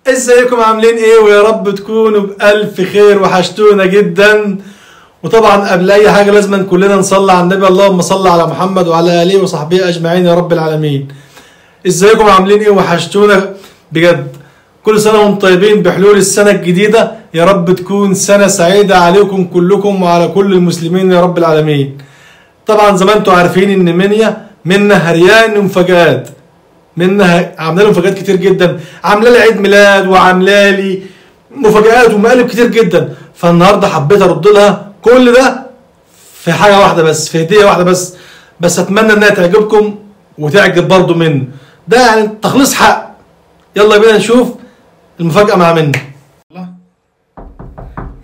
ازيكم عاملين ايه؟ ويا رب تكونوا بألف خير، وحشتونا جدا. وطبعا قبل اي حاجه لازم كلنا نصلي على النبي، اللهم صل على محمد وعلى اله وصحبه اجمعين يا رب العالمين. ازيكم عاملين ايه؟ وحشتونا بجد. كل سنه وانتم طيبين بحلول السنه الجديده، يا رب تكون سنه سعيده عليكم كلكم وعلى كل المسلمين يا رب العالمين. طبعا زي ما انتم عارفين ان منا هريان ومفاجآت، منها عامله له مفاجآت كتير جدا، عامله لي عيد ميلاد وعامله لي مفاجآت ومقالب كتير جدا. فالنهارده حبيت ارد لها كل ده في حاجه واحده بس، في هديه واحده بس اتمنى انها تعجبكم وتعجب برضو منه. ده يعني تخليص حق. يلا بينا نشوف المفاجاه مع منى.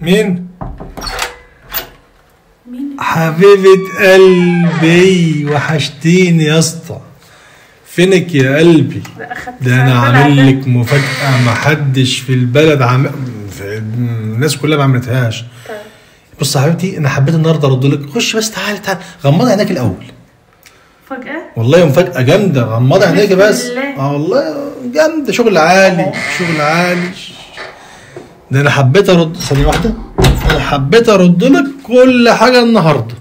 مين؟ حبيبه قلبي، وحشتيني يا اسطى. فينك يا قلبي؟ ده انا عامل لك مفاجأة محدش في البلد الناس كلها ما عملتهاش. بص يا حبيبتي، انا حبيت النهارده ارد لك. خش بس، تعالي غمضي عينيك الاول. مفاجأة؟ والله مفاجأة جامدة، غمضي عينيك بس. والله جامدة، شغل عالي شغل عالي. ده انا حبيت ارد، ثانية واحدة، انا حبيت ارد لك كل حاجة النهارده.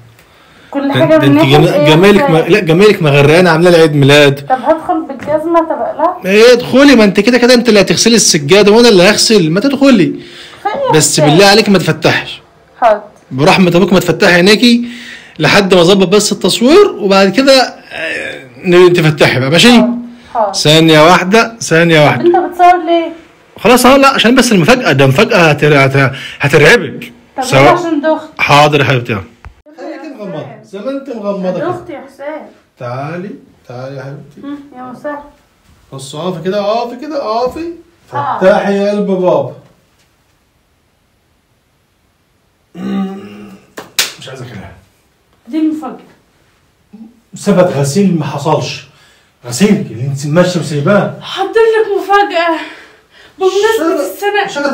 كل حاجه من جمالك لا جمالك مغرقانه، عامله لي عيد ميلاد. طب هدخل بالجزمه طب اقلع؟ ايه ادخلي، ما انت كده انت اللي هتغسلي السجاده وانا اللي هغسل. ما تدخلي بس بالله عليك ما تفتحش. حاضر برحمه ابوك ما تفتحي عينيكي لحد ما اظبط بس التصوير، وبعد كده تفتحي بقى. ماشي؟ حاضر. ثانيه واحده. انت بتصور ليه؟ خلاص اهو. لا عشان بس المفاجاه، ده مفاجاه هترعبك. طب ليه؟ عشان دخت. حاضر يا حبيبتي. خليكي مغمضه زي ما انت مغمضه كده. دختي يا حسام. تعالي يا حبيبتي. يا مسهل. بص، اقفي كده اقفي. فتحي يا قلب بابا. مش عايز اكلها. دي المفاجأة. ثبت غسيل ما حصلش. غسيلك اللي انت ماشيه وسايباه. حضر لك مفاجأة بمناسبة السنة. شجرة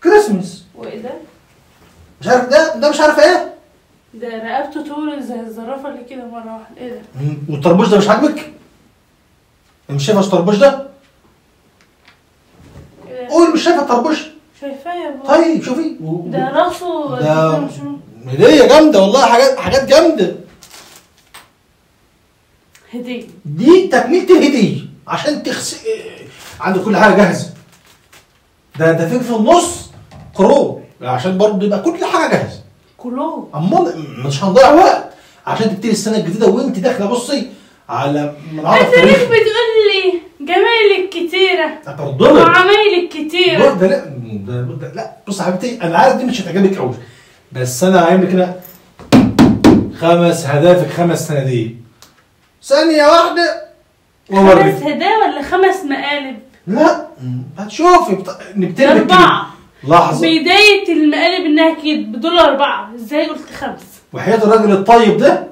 كريسمس. وايه ده؟ مش عارف ده مش عارف ايه؟ ده رقبته طول زي الزرافة اللي كده مرة واحدة. ايه ده؟ والطربوش ده مش عاجبك؟ مش شايفه الطربوش ده؟ قول مش شايفه الطربوش؟ شايفاه يا بابا. طيب شوفي. ده راسه ده هدية جامدة والله، حاجات جامدة. هدية دي تكملة الهدية عشان عندك كل حاجة جاهزة. ده في النص كرو عشان برضه يبقى كل حاجة جاهزة. كلهم امال مش هنضيع وقت عشان تبتدي السنة الجديدة وانت داخلة. بصي على منعرض انت ليك بتقول لي جمالك كتيرة برضه وعمايلك كتيرة. لا بص يا حبيبتي، انا عارف دي مش هتعجبك قوي، بس انا عامل كده 5 هدافك 5 صناديق. ثانية واحدة وأوريك. 5 هدايا ولا 5 مقالب؟ لا هتشوفي نبتدي 4. لحظة. بداية المقالب انها كده بدول 4، ازاي قلت 5؟ وحياة الراجل الطيب ده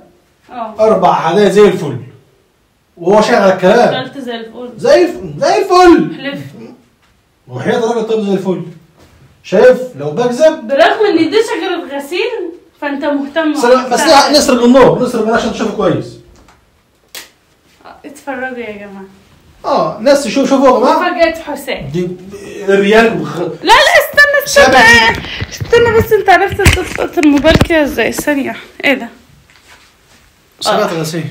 4 هدايا زي الفل، وهو شايل على الكلام. قلت زي الفل. زي الفل. حلف. وحياة الراجل الطيب زي الفل. شايف لو بكذب؟ برغم ان دي شجرة غسيل فانت مهتم. بس نسرق النور عشان تشوفوا كويس. اتفرجوا يا جماعة. ناس شوفوا يا جماعة. مفاجأة حسام. دي الريال لا استنى بس، انت عرفت تلقط الموبايل كده ازاي؟ ثانية. ايه ده؟ ثبت غسيل.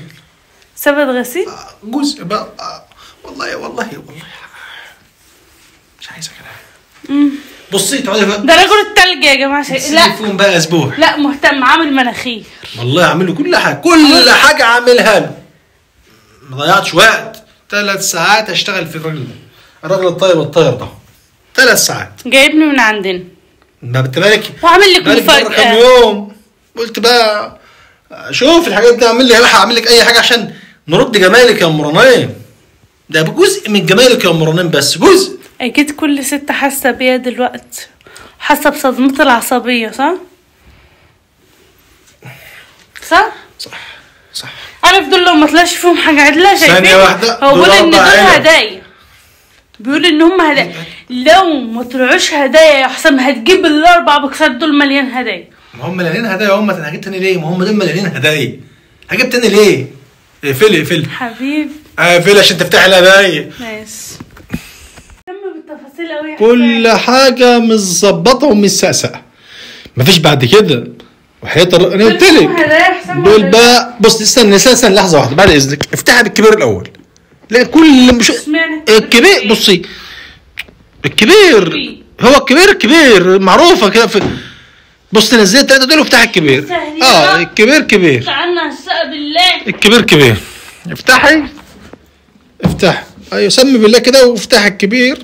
ثبت غسيل؟ جزء بقى. والله مش عايز اكلها. بصي تعالي بقى. ده رجل التلج يا جماعة. لا فيهم بقى اسبوع. لا مهتم، عامل مناخير. والله عامل له كل حاجة عاملها له. ما ضيعتش وقت. 3 ساعات اشتغل في الراجل الطيب الطاير ده. 3 ساعات. جايبني من عندنا. ما بتمالك. وعامل لك مفاجأة. كام يوم قلت بقى شوف الحاجات دي، اعمل لك اي حاجة عشان نرد جمالك يا ام رنين. ده جزء من جمالك يا ام رنين، بس جزء. اكيد كل ست حاسة بيها دلوقتي، حاسة بصدمتها العصبية. صح. عارف دول لو ما طلعش فيهم حاجة عدلة شايفين؟ ثانية واحدة. هو بيقول ان دول هدايا. بيقول ان هم هدايا. لو ما طلعوش هدايا يا حسام هتجيب ال4 بكسات دول مليان هدايا. ما هم مليانين هدايا. انا هجيب تاني ليه؟ ما هم دول مليانين هدايا. هجيب تاني ليه؟ اقفلي حبيبي. اقفلي عشان تفتحي الهدايا. ماشي. تفاصيل قوي يا كل حاجه متظبطه ومتسقسقه، مفيش بعد كده. وحياة انا قلت لك دول بقى. بص استنى لحظه واحده بعد اذنك، افتحها بالكبير الاول. لا كل مش الكبير. بصي الكبير هو الكبير معروفه كده بص نزلت الثلاثه دول وافتح الكبير. الكبير كبير. تعالى نستقبل بالله. الكبير كبير. افتحي ايوه سمي بالله كده وافتحي الكبير.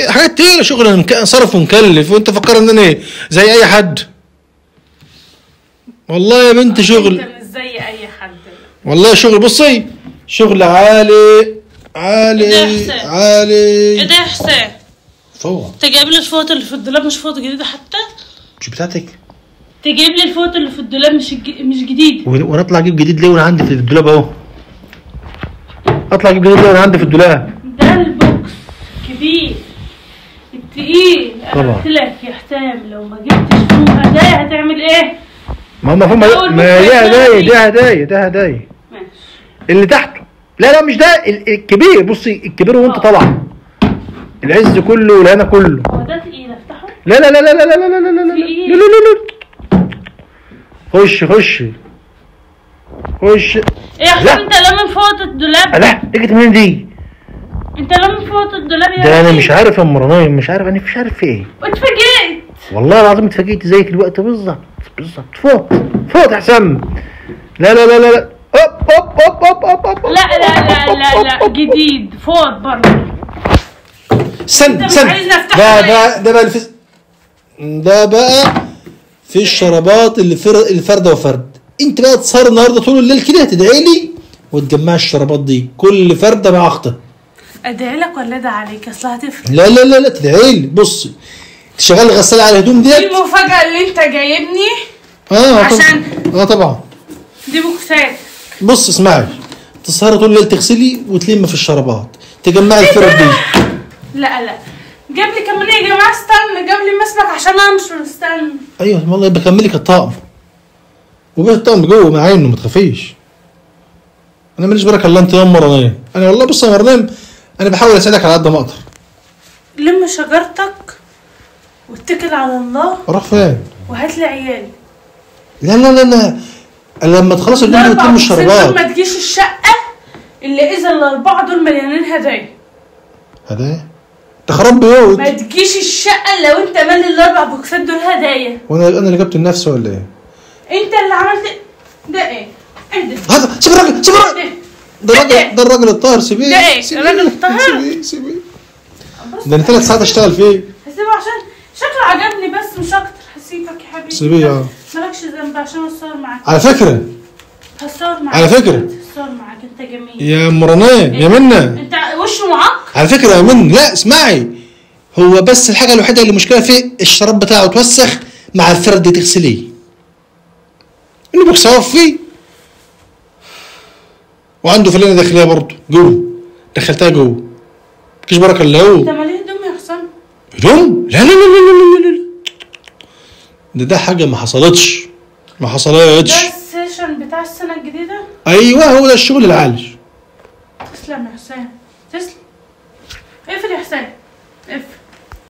حاجات تقيله، شغل صرف ومكلف، وانت فكر ان انا زي اي حد. والله يا بنت شغل. انت مش زي اي حد والله شغل. بصي شغل عالي ايه ده يا حسين؟ فوق. انت جايب لي الفوط اللي في الدولاب مش فوط جديده حتى؟ مش بتاعتك. تجيب لي الفوط اللي في الدولاب مش جديد. وانا اطلع اجيب جديد ليه وانا عندي في الدولاب اهو؟ اطلع اجيب جديد ليه وانا عندي في الدولاب؟ ده البوكس كبير التقيل. طبعا. انا قلت لك يا حسام لو ما جبتش فيه هدايا هتعمل ايه؟ ما هو مفهوم. ما هي هدايا ماشي. اللي تحته. لا مش ده الكبير. بصي الكبير وانت طالعه العز كله والهنا كله. هو ده تقيل افتحه؟ لا خش ايه يا حسام انت لامم فوط الدولاب؟ لا اجت منين دي؟ انت لامم فوط الدولاب يا ده انا مش عارف يا مرنايم، مش عارف في ايه. اتفاجئت والله العظيم اتفاجئت زيك الوقت بالظبط. فوت يا حسام. لا هوب. لا جديد فوط برضه. استنى ده بقى في الشرابات اللي فرده وفرد. انت بقى تسهر النهارده طول الليل كده تدعي لي وتجمع الشرابات دي كل فرده مع اختها. ادعي لك ولا ادعي عليك؟ اصل هتفرق. لا تدعي لي. بصي تشغل الغساله على الهدوم ديت. دي المفاجاه اللي انت جايبني عشان طبعا دي بوكسات. بص اسمعي، تسهري طول الليل تغسلي وتلمي في الشرابات تجمعي الفرد دي. لا جاب لي كمان يا جماعه. استنى جاب لي مسبك عشان انشر. استنى. ايوه والله بكملك الطقم وبيه الطقم جوه مع عينه ما تخافيش. انا ماليش بركه الا انت يا مرنايم. انا والله بص يا مرنايم انا بحاول اساعدك على قد ما اقدر. لم شجرتك واتكل على الله. اروح فين؟ وهات لي عيالي. لا لما تخلص الدنيا وتلم الشربات. ما تجيش الشقه اللي اذا الاربعه دول مليانين هدايا. تخرب بيوت. ما تجيش الشقه لو انت مالي الاربع بوكسات دول هدايا. وانا اللي جبت لنفسي ولا ايه؟ انت اللي عملت ده. ايه ده؟ هذا سيب الراجل ده الراجل الطاهر. سيبيه. ده ايه الراجل الطاهر؟ سيبيه ده انا 3 ساعات اشتغل فيه. هسيبه عشان شكله عجبني بس مش اكتر. هسيبك يا حبيبي. سيبيه. مالكش ذنب عشان اتصور معاك. على فكره هتصور معاك. هتصور معاك انت جميل يا مرنايم يا منى. انت وشه معاق على فكره يا منى. لا اسمعي، هو بس الحاجه الوحيده اللي مشكله فيه الشراب بتاعه توسخ مع الفرد تغسليه. انه بيكسوف فيه وعنده فلانه داخليه برضه جوه دخلتها جوه. مفيش بركه الا هو. انت ماليه هدوم يا حسام؟ هدوم؟ لا ده حاجه ما حصلتش. ده السيشن بتاع السنه الجديده. ايوه هو ده الشغل العالي. تسلم يا حسام تسلم. اقفل يا حسام.